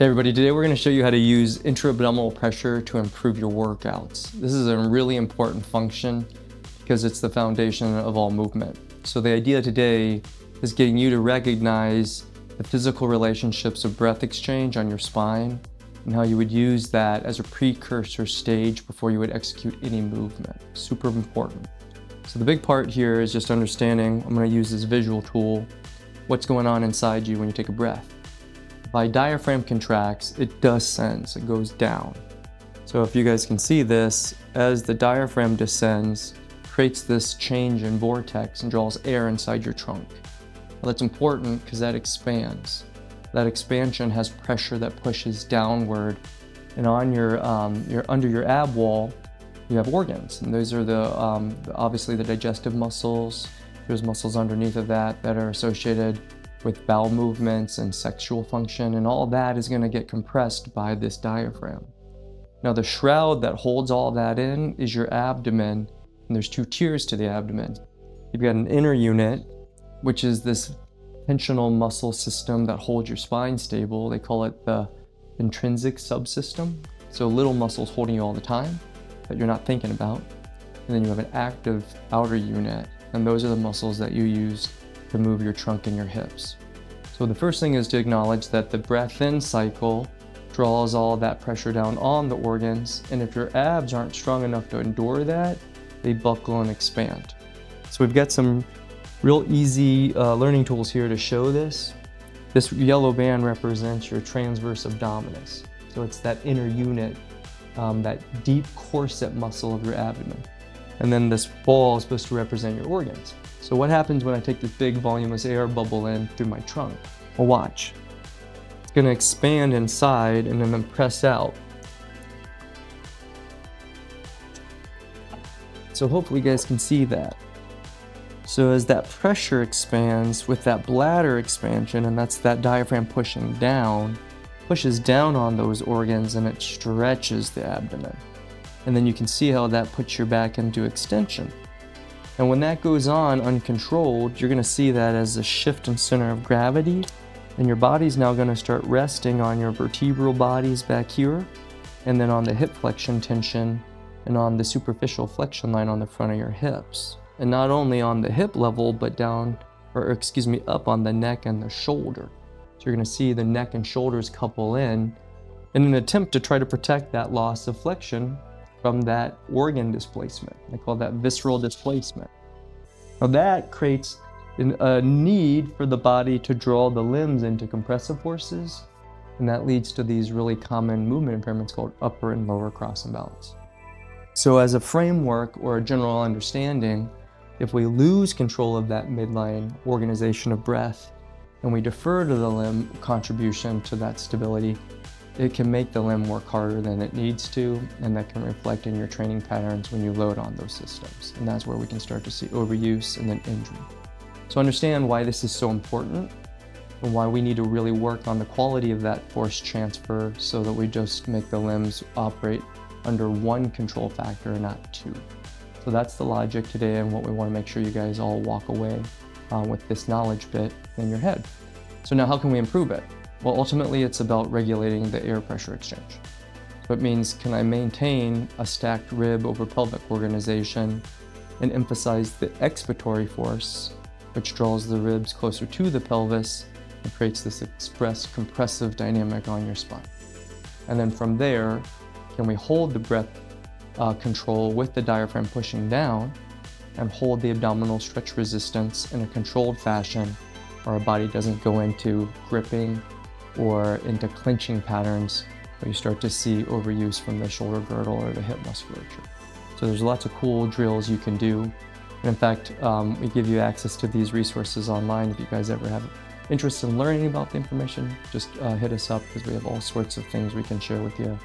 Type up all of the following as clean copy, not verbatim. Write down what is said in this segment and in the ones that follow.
Hey everybody, today we're going to show you how to use intra-abdominal pressure to improve your workouts. This is a really important function because it's the foundation of all movement. So the idea today is getting you to recognize the physical relationships of breath exchange on your spine and how you would use that as a precursor stage before you would execute any movement. Super important. So the big part here is just understanding, I'm going to use this visual tool, what's going on inside you when you take a breath. By diaphragm contracts, it descends, it goes down. So if you guys can see this, as the diaphragm descends, creates this change in vortex and draws air inside your trunk. Well, that's important because that expands. That expansion has pressure that pushes downward, and on your under your ab wall, you have organs, and those are the obviously the digestive muscles. There's muscles underneath of that are associated with bowel movements and sexual function, and all that is going to get compressed by this diaphragm. Now the shroud that holds all that in is your abdomen, and there's two tiers to the abdomen. You've got an inner unit, which is this tensional muscle system that holds your spine stable. They call it the intrinsic subsystem. So little muscles holding you all the time that you're not thinking about. And then you have an active outer unit, and those are the muscles that you use to move your trunk and your hips. So the first thing is to acknowledge that the breath-in cycle draws all that pressure down on the organs, and if your abs aren't strong enough to endure that, they buckle and expand. So we've got some real easy learning tools here to show this. This yellow band represents your transverse abdominis. So it's that inner unit, that deep corset muscle of your abdomen. And then this ball is supposed to represent your organs. So what happens when I take this big voluminous air bubble in through my trunk? Well, watch. It's going to expand inside and then press out. So hopefully you guys can see that. So as that pressure expands with that bladder expansion, and that's that diaphragm pushing down, pushes down on those organs and it stretches the abdomen. And then you can see how that puts your back into extension. And when that goes on uncontrolled, you're going to see that as a shift in center of gravity, and your body's now going to start resting on your vertebral bodies back here, and then on the hip flexion tension, and on the superficial flexion line on the front of your hips. And not only on the hip level, but up on the neck and the shoulder. So you're going to see the neck and shoulders couple in an attempt to try to protect that loss of flexion from that organ displacement. They call that visceral displacement. Now that creates a need for the body to draw the limbs into compressive forces, and that leads to these really common movement impairments called upper and lower cross imbalance. So as a framework or a general understanding, if we lose control of that midline organization of breath and we defer to the limb contribution to that stability, it can make the limb work harder than it needs to, and that can reflect in your training patterns when you load on those systems. And that's where we can start to see overuse and then injury. So understand why this is so important and why we need to really work on the quality of that force transfer so that we just make the limbs operate under one control factor and not two. So that's the logic today and what we want to make sure you guys all walk away with this knowledge bit in your head. So now how can we improve it? Well, ultimately, it's about regulating the air pressure exchange. So it means, can I maintain a stacked rib over pelvic organization and emphasize the expiratory force, which draws the ribs closer to the pelvis and creates this express compressive dynamic on your spine. And then from there, can we hold the breath control with the diaphragm pushing down and hold the abdominal stretch resistance in a controlled fashion where our body doesn't go into gripping or into clenching patterns where you start to see overuse from the shoulder girdle or the hip musculature. So there's lots of cool drills you can do. And in fact, we give you access to these resources online. If you guys ever have interest in learning about the information, just hit us up because we have all sorts of things we can share with you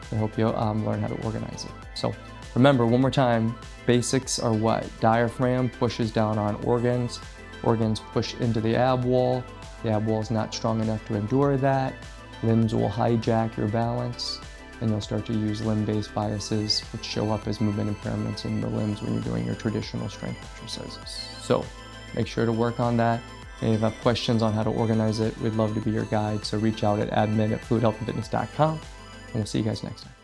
to help you learn how to organize it. So remember, one more time, basics are what? Diaphragm pushes down on organs. Organs push into the ab wall. The ab wall is not strong enough to endure that. Limbs will hijack your balance, and you'll start to use limb-based biases, which show up as movement impairments in the limbs when you're doing your traditional strength exercises. So make sure to work on that. And if you have questions on how to organize it, we'd love to be your guide. So reach out at admin@fluidhealthfitness.com, and we'll see you guys next time.